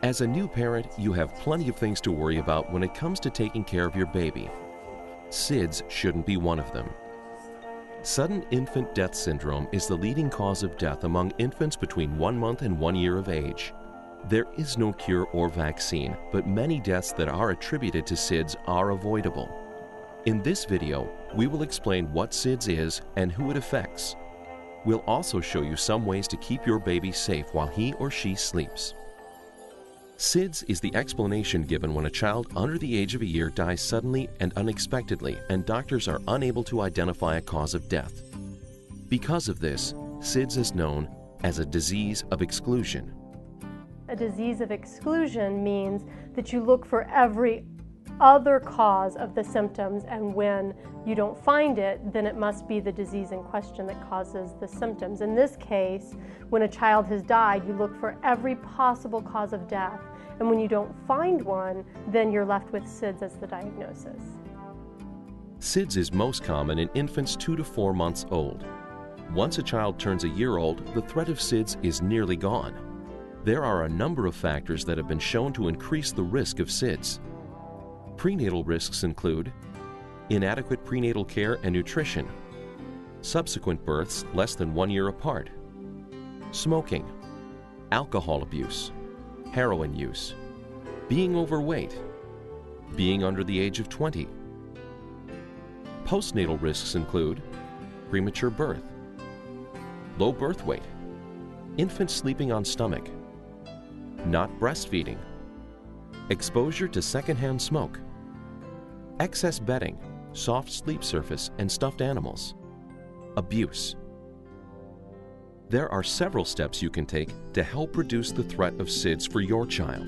As a new parent, you have plenty of things to worry about when it comes to taking care of your baby. SIDS shouldn't be one of them. Sudden infant death syndrome is the leading cause of death among infants between 1 month and 1 year of age. There is no cure or vaccine, but many deaths that are attributed to SIDS are avoidable. In this video, we will explain what SIDS is and who it affects. We'll also show you some ways to keep your baby safe while he or she sleeps. SIDS is the explanation given when a child under the age of a year dies suddenly and unexpectedly, and doctors are unable to identify a cause of death. Because of this, SIDS is known as a disease of exclusion. A disease of exclusion means that you look for every other cause of the symptoms, and when you don't find it, then it must be the disease in question that causes the symptoms. In this case, when a child has died, you look for every possible cause of death, and when you don't find one, then you're left with SIDS as the diagnosis. SIDS is most common in infants 2 to 4 months old. Once a child turns a year old, the threat of SIDS is nearly gone. There are a number of factors that have been shown to increase the risk of SIDS. Prenatal risks include inadequate prenatal care and nutrition, subsequent births less than 1 year apart, smoking, alcohol abuse, heroin use, being overweight, being under the age of 20. Postnatal risks include premature birth, low birth weight, infants sleeping on stomach, not breastfeeding, exposure to secondhand smoke, excess bedding, soft sleep surface, and stuffed animals, abuse. There are several steps you can take to help reduce the threat of SIDS for your child.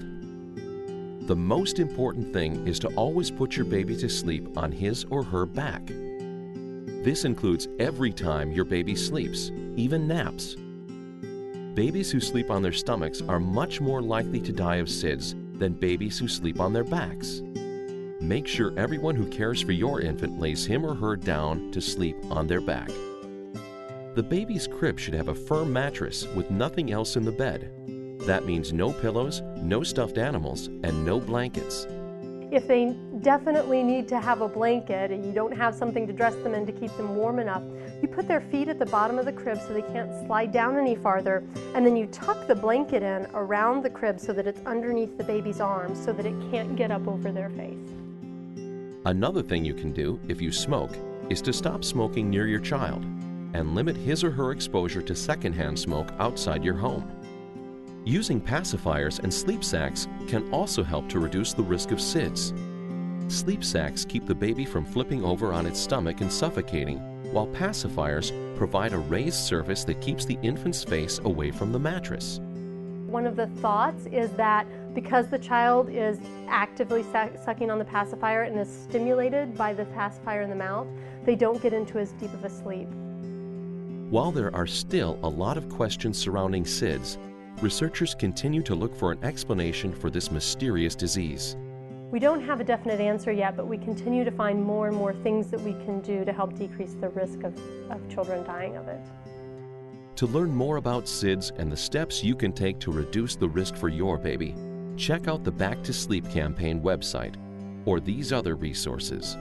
The most important thing is to always put your baby to sleep on his or her back. This includes every time your baby sleeps, even naps. Babies who sleep on their stomachs are much more likely to die of SIDS than babies who sleep on their backs. Make sure everyone who cares for your infant lays him or her down to sleep on their back. The baby's crib should have a firm mattress with nothing else in the bed. That means no pillows, no stuffed animals, and no blankets. If they definitely need to have a blanket and you don't have something to dress them in to keep them warm enough, you put their feet at the bottom of the crib so they can't slide down any farther, and then you tuck the blanket in around the crib so that it's underneath the baby's arms so that it can't get up over their face. Another thing you can do if you smoke is to stop smoking near your child and limit his or her exposure to secondhand smoke outside your home. Using pacifiers and sleep sacks can also help to reduce the risk of SIDS. Sleep sacks keep the baby from flipping over on its stomach and suffocating, while pacifiers provide a raised surface that keeps the infant's face away from the mattress. One of the thoughts is that because the child is actively sucking on the pacifier and is stimulated by the pacifier in the mouth, they don't get into as deep of a sleep. While there are still a lot of questions surrounding SIDS, researchers continue to look for an explanation for this mysterious disease. We don't have a definite answer yet, but we continue to find more and more things that we can do to help decrease the risk of children dying of it. To learn more about SIDS and the steps you can take to reduce the risk for your baby, check out the Back to Sleep campaign website or these other resources.